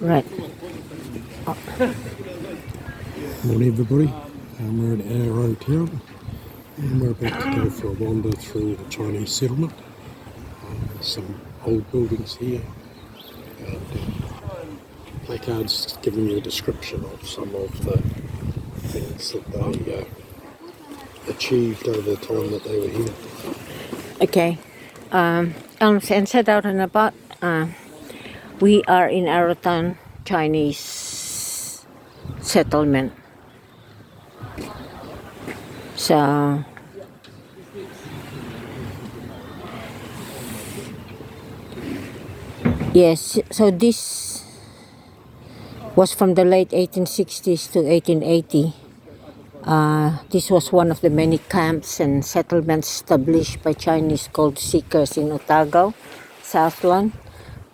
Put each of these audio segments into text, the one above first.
Right. Morning everybody, we're at Arrowtown and we're about to go for a wander through the Chinese settlement. There's some old buildings here and placards giving you a description of some of the things that they achieved over the time that they were here. Okay. And set out and about. We are in Arrowtown, Chinese settlement. So yes, so this was from the late 1860s to 1880. This was one of the many camps and settlements established by Chinese gold seekers in Otago, Southland.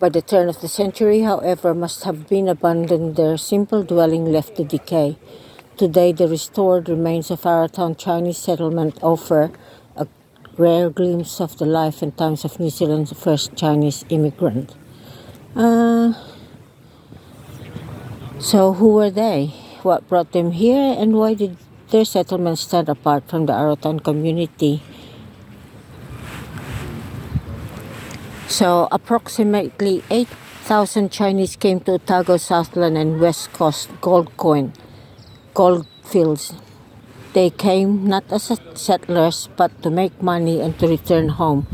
By the turn of the century, however, must have been abandoned, their simple dwelling left to decay. Today, the restored remains of Arrowtown Chinese settlement offer a rare glimpse of the life and times of New Zealand's first Chinese immigrant. So who were they? What brought them here, and why did their settlement stand apart from the Arrowtown community? So approximately 8,000 Chinese came to Otago, Southland and West Coast gold fields. They came not as settlers but to make money and to return home.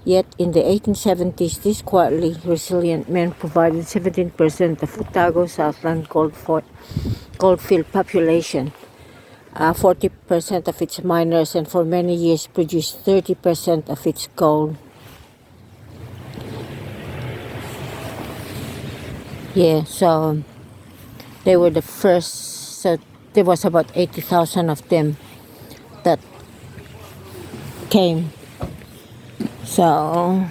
Yet in the 1870s, these quietly resilient men provided 17% of Otago, Southland goldfield population, 40% of its miners, and for many years produced 30% of its gold. Yeah, so they were the first, so there was about 80,000 of them that came. So,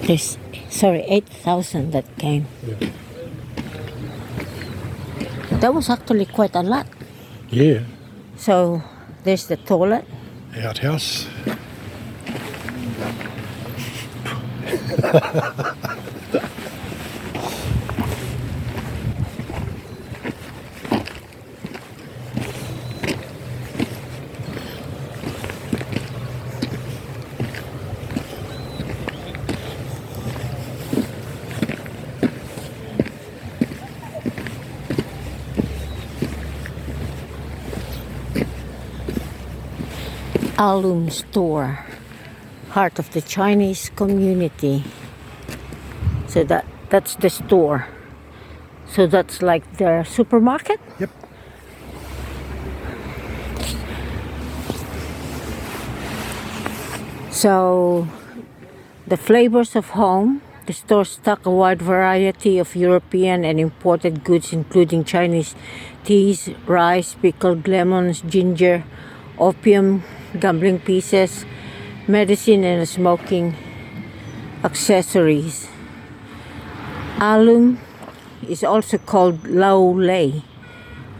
8,000 that came. Yeah. That was actually quite a lot. Yeah. So, there's the toilet. Outhouse. Alum store, heart of the Chinese community. So that's the store. So that's like their supermarket? Yep. So the flavors of home, the store stock a wide variety of European and imported goods including Chinese teas, rice, pickled lemons, ginger, opium, gambling pieces, medicine and smoking accessories. Alum is also called Lao Lei,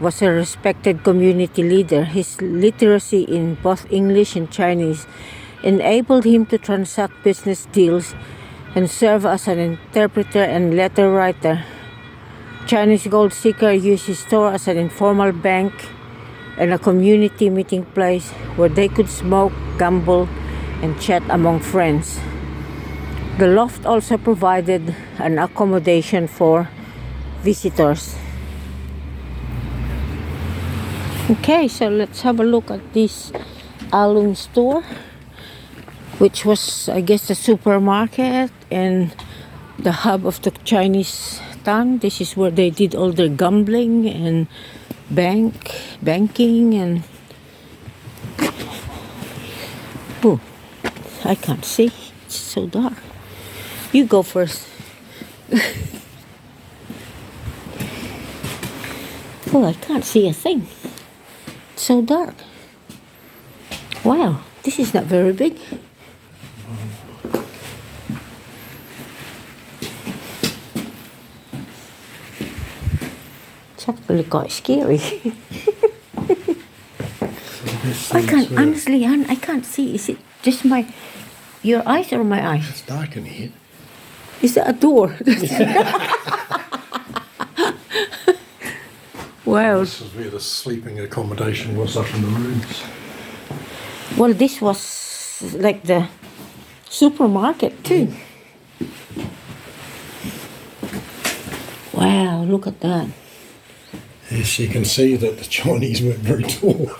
was a respected community leader. His literacy in both English and Chinese enabled him to transact business deals and serve as an interpreter and letter writer. Chinese gold seeker used his store as an informal bank and a community meeting place where they could smoke, gamble, and chat among friends. The loft also provided an accommodation for visitors. Okay, so let's have a look at this alum store, which was, I guess, the supermarket and the hub of the Chinese town. This is where they did all their gambling and banking and oh, I can't see. It's so dark. You go first. Oh, I can't see a thing. It's so dark. Wow, this is not very big. It's actually quite scary. I can't, honestly, I can't see. Is it just your eyes or my eyes? It's dark in here. Is that a door? Wow. This is where the sleeping accommodation was up in the rooms. Well, this was like the supermarket too. Wow, look at that. Yes, you can see that the Chinese weren't very tall.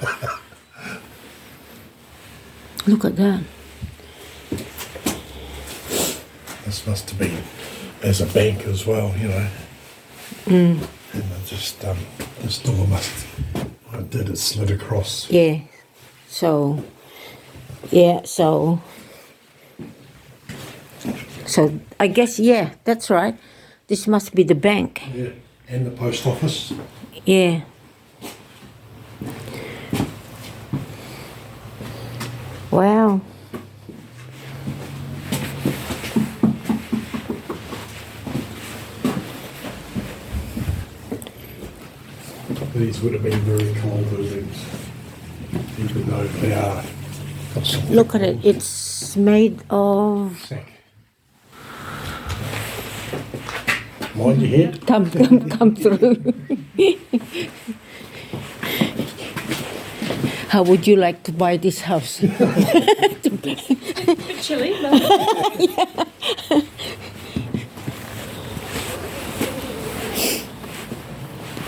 Look at that. This must have been as a bank as well, you know. Mm. And I just, this door must, I did it slid across. Yeah. So, yeah, so I guess, yeah, that's right. This must be the bank. Yeah, and the post office. Yeah. Wow. These would have been very cold buildings, even though they are. got some Look at it. It's made of... thick. Mind your head. Come through. How would you like to buy this house? Bit chilly, no?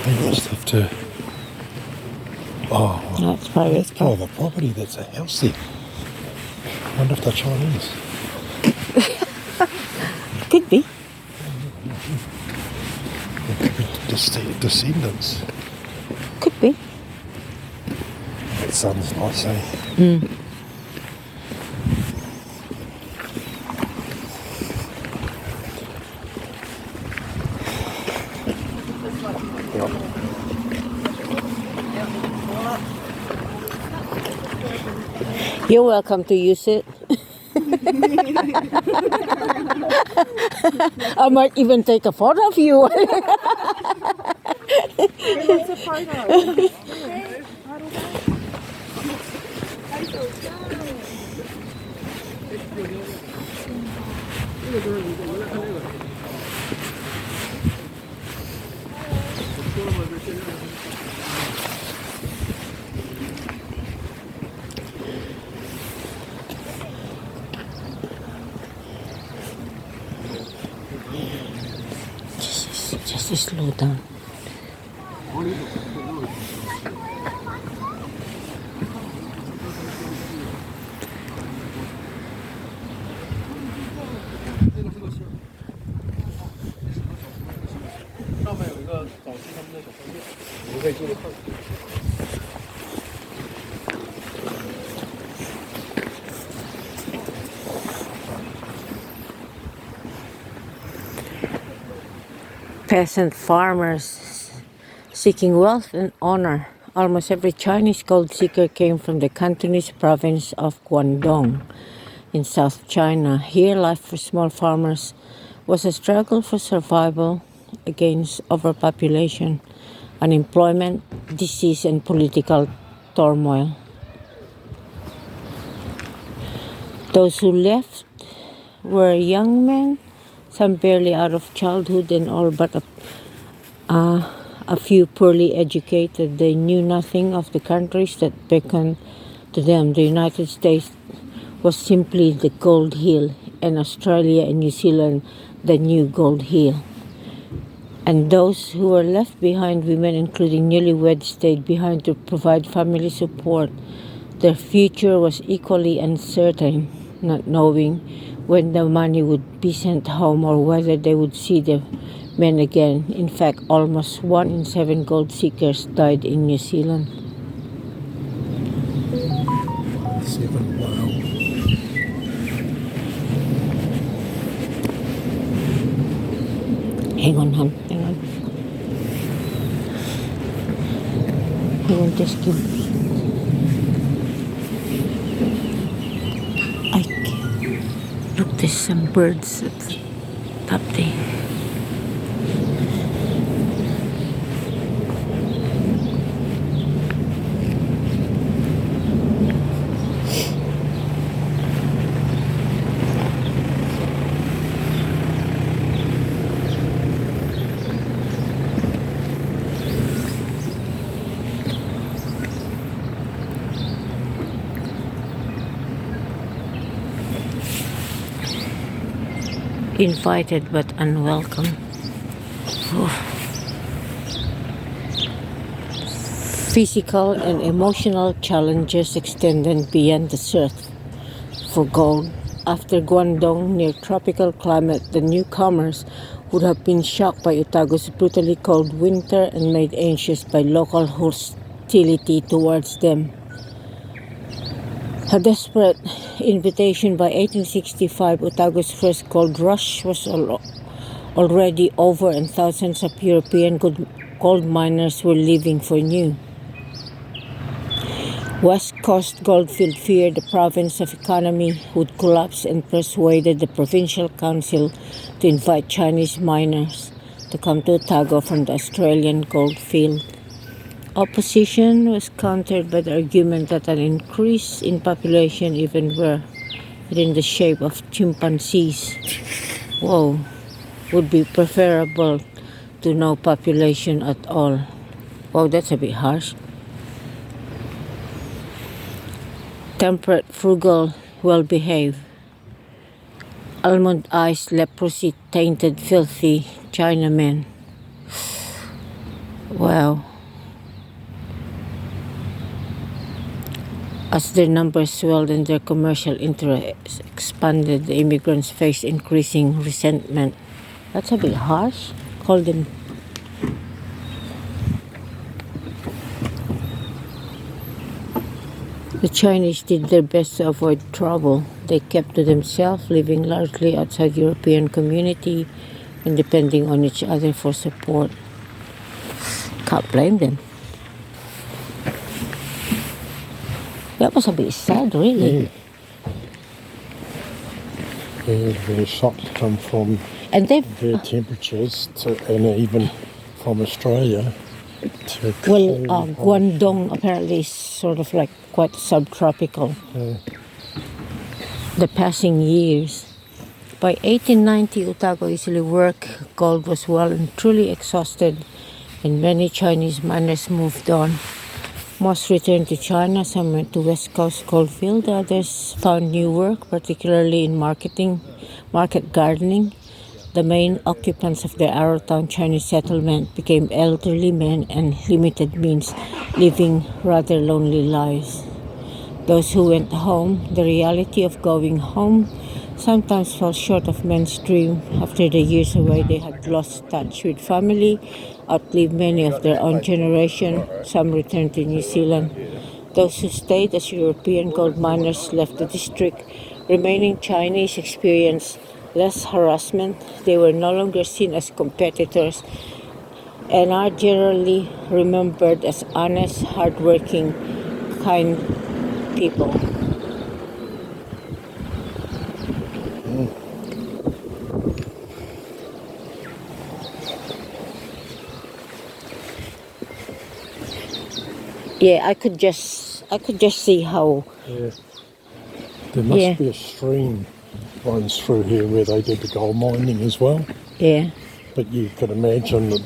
They must have to. Oh, No, it's private. that's part of the property. That's a house there. I wonder if they're Chinese. Could be. Descendants. Could be. That sun's nice, eh? Mm. You're welcome to use it. I might even take a photo of you. What's a photo? Just slow down. Peasant farmers seeking wealth and honor. Almost every Chinese gold seeker came from the Cantonese province of Guangdong in South China. Here, life for small farmers was a struggle for survival against overpopulation, unemployment, disease, and political turmoil. Those who left were young men, some barely out of childhood, and all but a few poorly educated. They knew nothing of the countries that beckoned to them. The United States was simply the gold hill, and Australia and New Zealand the new gold hill. And those who were left behind, women including newlyweds, stayed behind to provide family support. Their future was equally uncertain, not knowing when the money would be sent home or whether they would see the men again. In fact, almost 1 in 7 gold seekers died in New Zealand. 7, wow. Hang on, hon. Hang on. Hang on, just give... Look, there's some birds at the top there. Invited but unwelcome. Physical and emotional challenges extended beyond the earth for gold. After Guangdong, near tropical climate, the newcomers would have been shocked by Otago's brutally cold winter and made anxious by local hostility towards them. A desperate invitation by 1865, Otago's first gold rush was already over, and thousands of European gold miners were leaving for new. West Coast Goldfield feared the province of economy would collapse and persuaded the provincial council to invite Chinese miners to come to Otago from the Australian goldfield. Opposition was countered by the argument that an increase in population, even were it in the shape of chimpanzees, would be preferable to no population at all. That's a bit harsh. Temperate, frugal, well-behaved. Almond eyes, leprosy, tainted, filthy Chinamen. Wow. As their numbers swelled and their commercial interests expanded, the immigrants faced increasing resentment. That's a bit harsh. Call them. The Chinese did their best to avoid trouble. They kept to themselves, living largely outside European community and depending on each other for support. Can't blame them. That was a bit sad, really. Yeah, very shocked to come from their temperatures and even from Australia to Guangdong apparently is sort of like quite subtropical. The passing years. By 1890, Otago easily worked. Gold was well and truly exhausted, and many Chinese miners moved on. Most returned to China, some went to West Coast Goldfield, others found new work, particularly in market gardening. The main occupants of the Arrowtown Chinese settlement became elderly men and limited means, living rather lonely lives. Those who went home, the reality of going home sometimes fell short of men's dream. After the years away, they had lost touch with family, outlived many of their own generation. Some returned to New Zealand. Those who stayed as European gold miners left the district. Remaining Chinese experienced less harassment. They were no longer seen as competitors and are generally remembered as honest, hardworking, kind people. Yeah, I could just see how. Yeah. There must be a stream runs through here where they did the gold mining as well. Yeah. But you could imagine that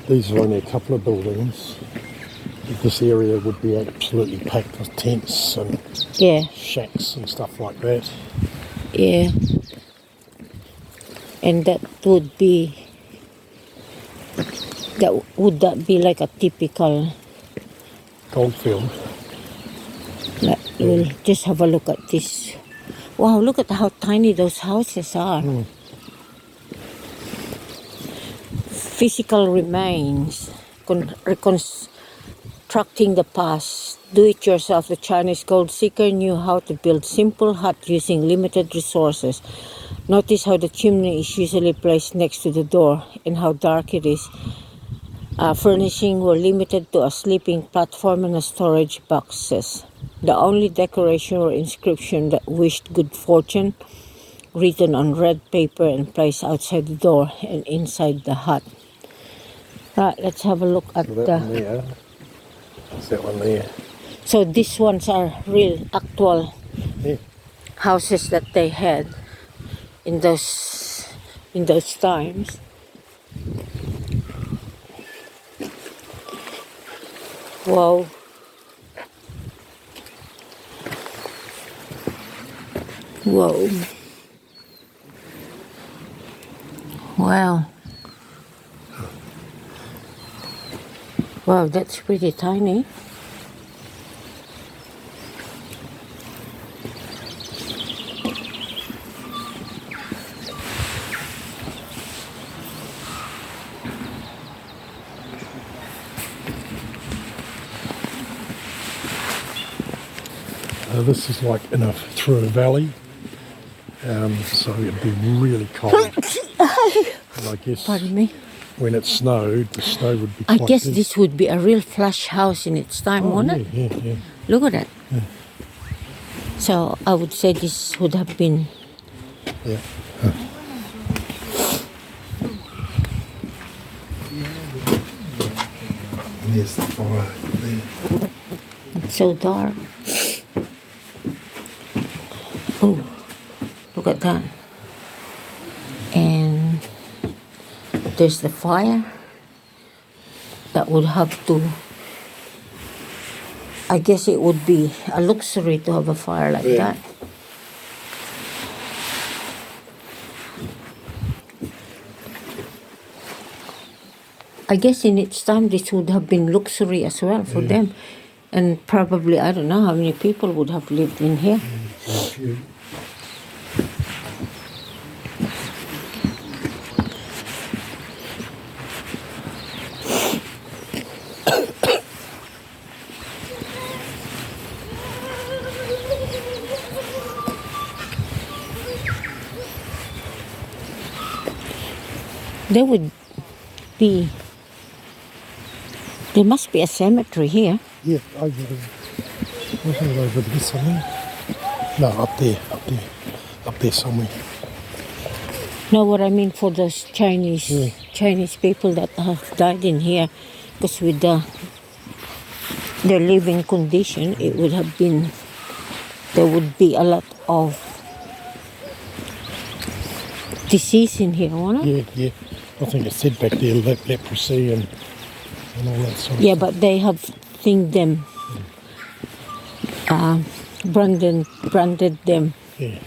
these are only a couple of buildings. This area would be absolutely packed with tents and shacks and stuff like that. Yeah. And would that be like a typical goldfield? We'll just have a look at this. Wow, look at how tiny those houses are. Physical remains, reconstructing the past. Do-it-yourself, the Chinese gold seeker knew how to build simple hut using limited resources. Notice how the chimney is usually placed next to the door and how dark it is. Furnishing were limited to a sleeping platform and a storage boxes. The only decoration or inscription that wished good fortune, written on red paper and placed outside the door and inside the hut. Right, let's have a look at that one there. That's that one there. So these ones are real, actual houses that they had in those times. Wow. Whoa. Wow. Wow, that's pretty tiny. This is like through a valley, so it'd be really cold. And I guess Pardon me. when it snowed, the snow would be I quite guess deep. this would be a real flush house in its time, Oh, wouldn't yeah, it? yeah. Look at that. So I would say this would have been. Yeah. And there's the fire there. It's so dark. Oh, look at that. And there's the fire. That would have to. I guess it would be a luxury to have a fire like that. I guess in its time this would have been luxury as well for them. And probably, I don't know how many people would have lived in here. There must be a cemetery here. Yeah, over there somewhere. No, up there somewhere. No, what I mean for those Chinese people that have died in here, because with their living condition, it would have been, there would be a lot of disease in here, won't it? Yeah. I think it said back there leprosy and all that sort of Yeah, stuff. but they have them, branded them. Yeah.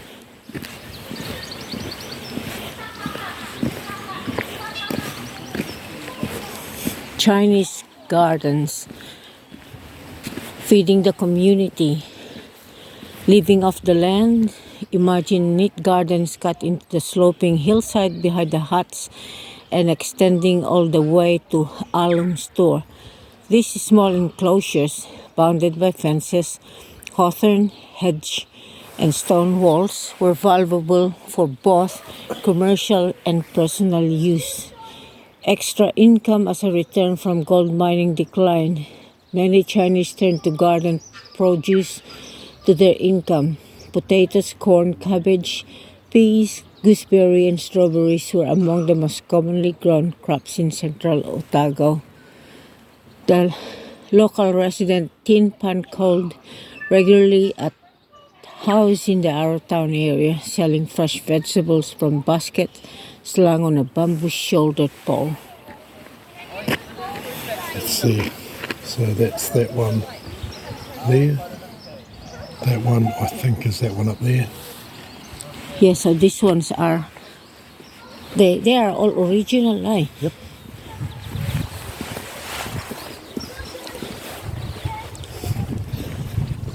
Chinese gardens, feeding the community, living off the land. Imagine neat gardens cut into the sloping hillside behind the huts and extending all the way to Alum store. These small enclosures, bounded by fences, hawthorn hedge, and stone walls, were valuable for both commercial and personal use. Extra income as a return from gold mining declined. Many Chinese turned to garden produce to their income. Potatoes, corn, cabbage, peas, gooseberry, and strawberries were among the most commonly grown crops in central Otago. The local resident Tin Pan called regularly at house in the Arrowtown area, selling fresh vegetables from baskets slung on a bamboo shouldered pole. Let's see. So that's that one there. That one, I think, is that one up there. Yeah, so these ones are, they are all original, eh? Yep.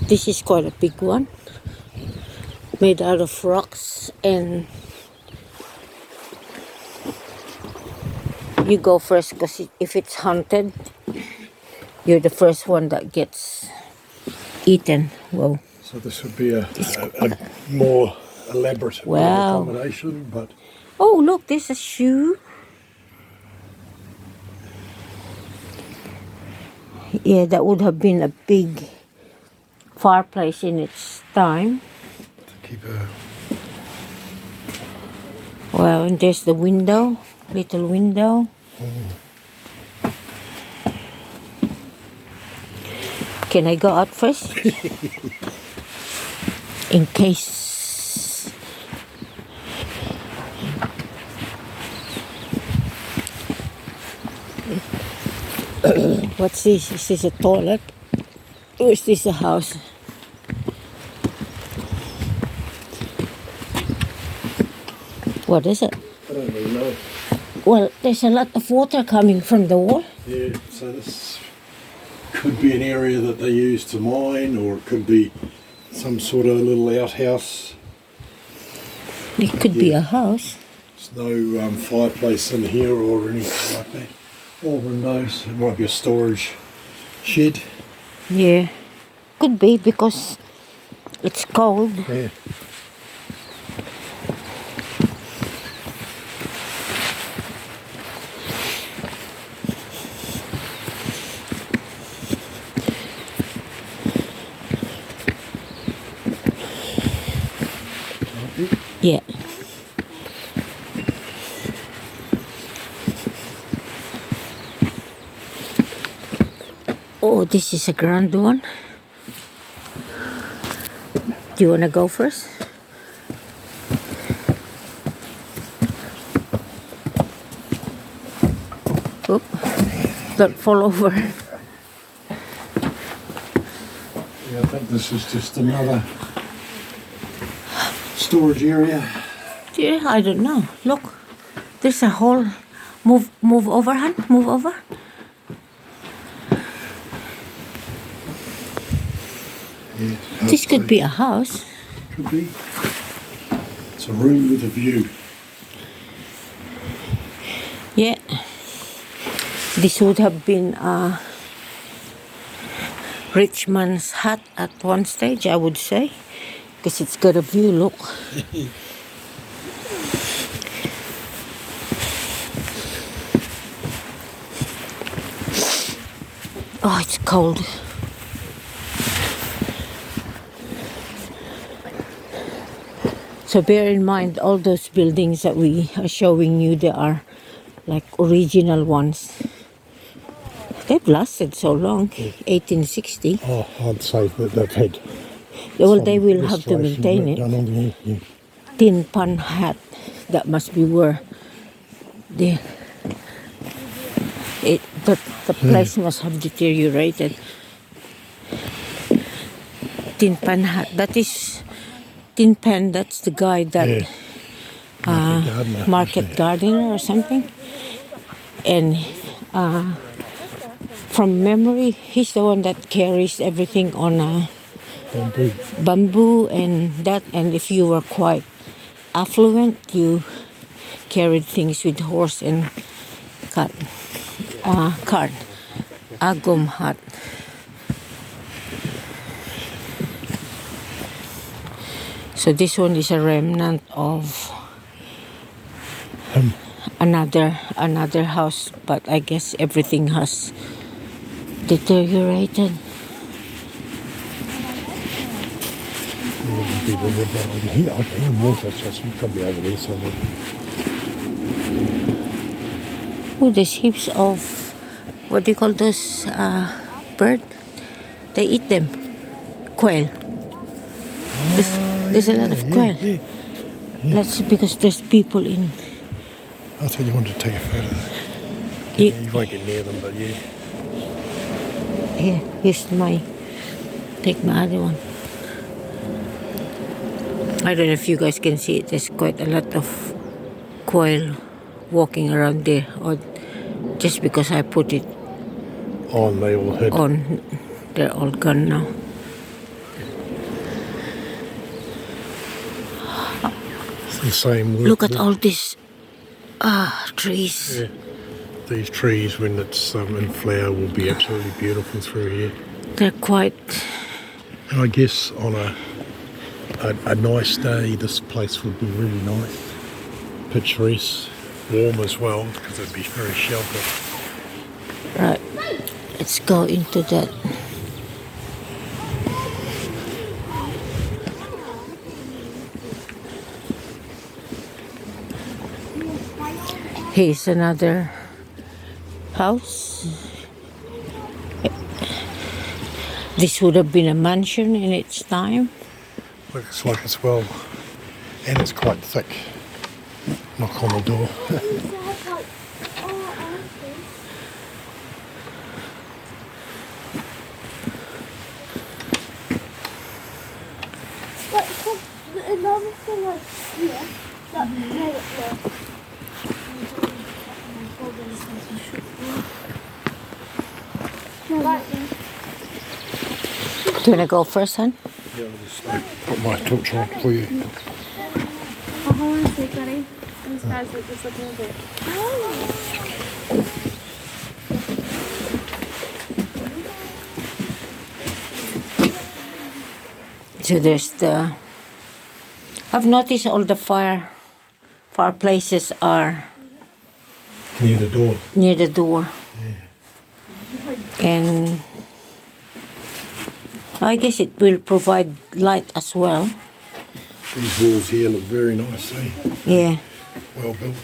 This is quite a big one, made out of rocks, and you go first because if it's haunted, you're the first one that gets eaten. Whoa. So this would be a more elaborate Wow. accommodation, but Oh, look, there's a shoe. Yeah, that would have been a big fireplace in its time. to keep a Well, and there's the window, little window. Can I go out first? In case. What's this? Is this a toilet? Or is this a house? What is it? I don't really know. Well, there's a lot of water coming from the wall. Yeah, so this could be an area that they use to mine, or it could be some sort of little outhouse. It could be a house. There's no fireplace in here or anything like that. All windows. It might be a storage shed. Yeah, could be because it's cold. Yeah. Yeah. Oh, this is a grand one. Do you want to go first? Oh, don't fall over. Yeah, I think this is just another storage area. Yeah, I don't know. Look, there's a hole. Move over, hon. Move over. Yeah, This could be a house. Could be. It's a room with a view. Yeah. This would have been a rich man's hut at one stage, I would say, because it's got a view. Look. Oh, it's cold. So bear in mind, all those buildings that we are showing you, they are like original ones. They've lasted so long, 1860. Oh, I'd say that they've had. Well, some they will have to restoration maintain work it. done on here, yeah. Tin Pan Hat, that must be where the the place must have deteriorated. Tin Pan Hat, that is Tin Pan, that's the guy that Yeah. market gardener or something. And from memory, he's the one that carries everything on bamboo and that. And if you were quite affluent, you carried things with horse and cart. Agum hut. So this one is a remnant of another house, but I guess everything has deteriorated. People live down over here. I can hear water, so it's probably over there somewhere. Oh, there's heaps of, what do you call those bird? They eat them. Quail. There's a lot of quail. Yeah. That's because there's people in. I thought you wanted to take a photo. Yeah. You won't get near them, but yeah. Here, here's take my other one. I don't know if you guys can see it. There's quite a lot of quail walking around there, or just because I put it Oh, and they all hid. on, they're all gone now. It's the same work. Look at all these trees. Yeah. These trees, when it's in flower, will be absolutely beautiful through here. They're quite. And I guess on a nice day, this place would be really nice. Picturesque, warm as well, because it'd be very sheltered. Right. Let's go into that. Here's another house. This would have been a mansion in its time. Looks like it's well, and it's quite thick. Knock on the door. But another thing like here, that Do you want to go first, hon? Yeah, I'll just put my torch on for you. Oh, hold on a sec, buddy. These guys are just looking a bit. So there's the... I've noticed all the fireplaces are Near the door. near the door. And I guess it will provide light as well. These walls here look very nice, eh? Yeah. Well built.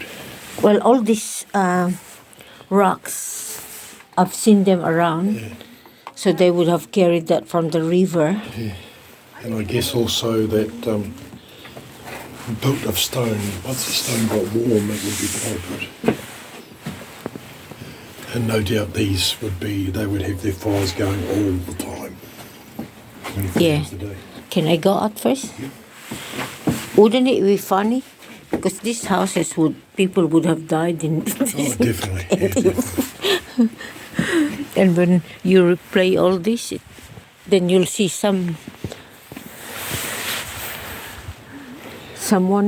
Well, all these rocks, I've seen them around. Yeah. So they would have carried that from the river. Yeah. And I guess also that built of stone, once the stone got warm, it would be quite good. And no doubt these would be, they would have their fires going all the time. 24 Yeah. hours a day. Can I go out first? Yeah. Wouldn't it be funny? Because these houses people would have died in. Oh, definitely. Yeah, definitely. And when you replay all this, then you'll see someone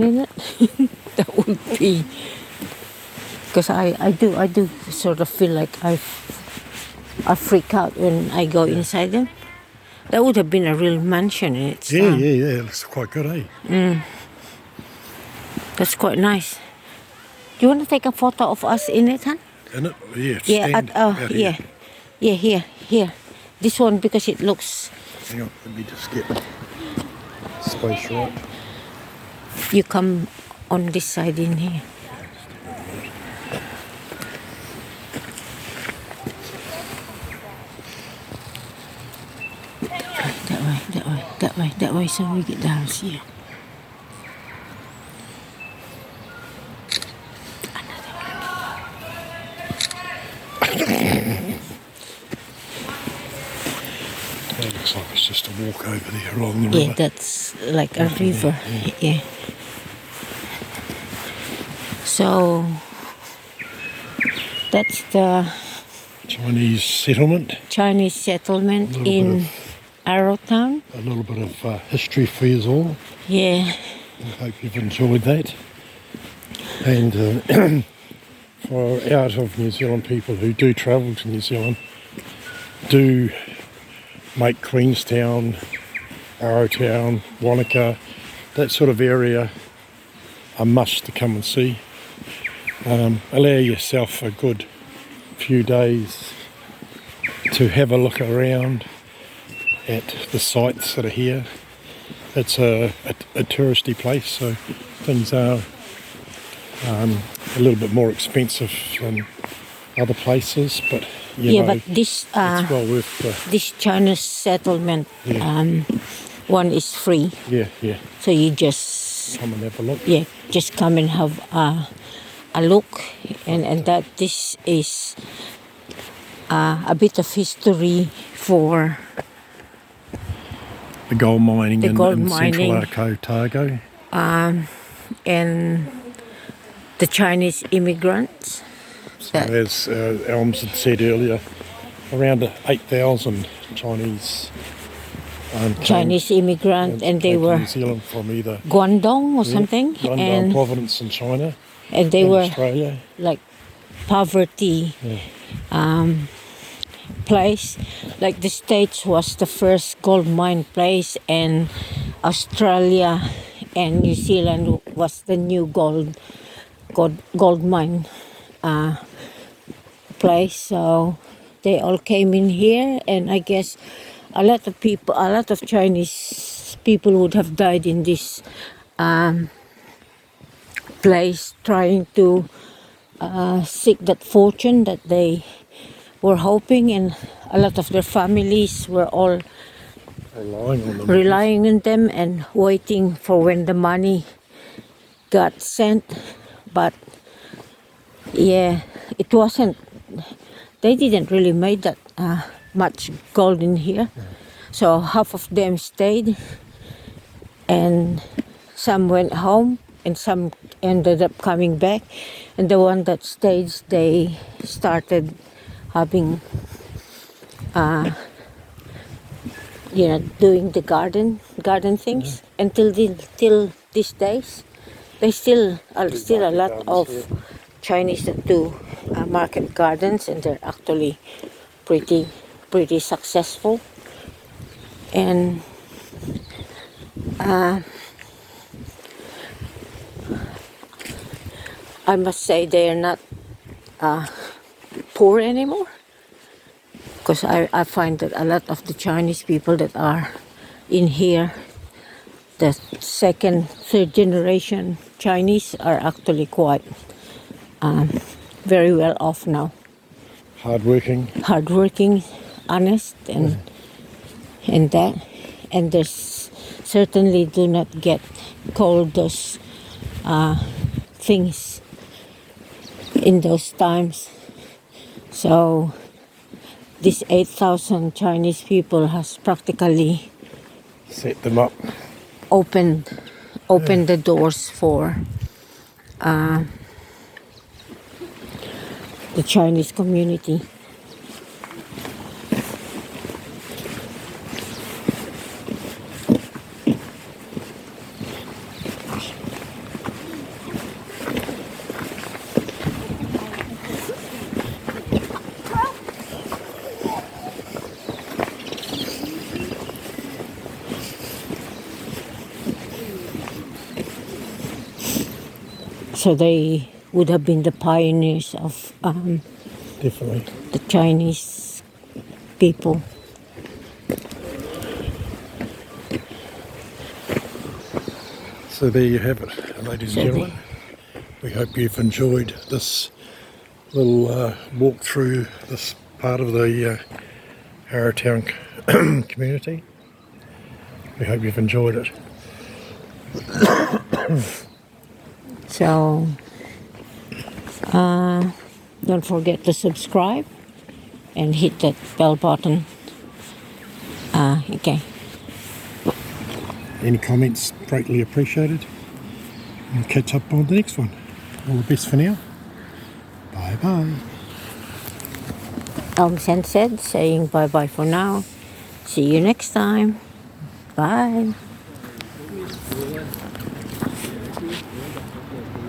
in it. That would be, because I do sort of feel like I freak out when I go inside them. That would have been a real mansion in its Yeah, time. yeah. It looks quite good, eh? That's quite nice. Do you want to take a photo of us in it, huh? In it? Yeah. Yeah, stand out here. here. This one, because it looks... Hang on, let me just get space right. You come on this side in here. That way, so we get down here. It looks like it's just a walk over there along the river. Yeah, that's like a river. Yeah. So that's the Chinese settlement. Chinese settlement in Arrowtown. A little bit of history for you all. Yeah. I hope you've enjoyed that. And for out of New Zealand people who do travel to New Zealand, do make Queenstown, Arrowtown, Wanaka, that sort of area a must to come and see. Allow yourself a good few days to have a look around at the sites that are here. It's a touristy place, so things are a little bit more expensive than other places, but you know, But this it's well worth the... this Chinese settlement one is free. Yeah. So you just Come and have a look. just come and have a look, and that this is a bit of history for The gold mining The in gold Central mining. Otago. and the Chinese immigrants. So as Elms had said earlier, around 8,000 Chinese Chinese immigrant, and they came to were New Zealand from either Guangdong or something, Guangdong and province in China they and were Australia. like poverty place. Like the States was the first gold mine place, and Australia and New Zealand was the new gold mine place. So they all came in here, and I guess a lot of Chinese people would have died in this place, trying to seek that fortune that they were hoping, and a lot of their families were all Relying on them. relying on them and waiting for when the money got sent. But yeah, it wasn't, they didn't really make that much gold in here. So half of them stayed, and some went home, and some ended up coming back. And the one that stayed, they started having doing the garden things until till these days. They still are still a lot of Chinese that do market gardens, and they're actually pretty successful. And I must say they are not poor anymore, because I find that a lot of the Chinese people that are in here, the second, third generation Chinese, are actually quite very well off now. Hardworking, honest, and that, and there's certainly do not get called those things in those times. So these 8,000 Chinese people has practically Set them up. opened the doors for the Chinese community. So they would have been the pioneers of Definitely. the Chinese people. So there you have it, ladies and gentlemen. We hope you've enjoyed this little walk through this part of the Arrowtown community. We hope you've enjoyed it. So don't forget to subscribe and hit that bell button. Okay. Any comments greatly appreciated. And catch up on the next one. All the best for now. Bye bye. Sen said, saying bye bye for now. See you next time. Bye.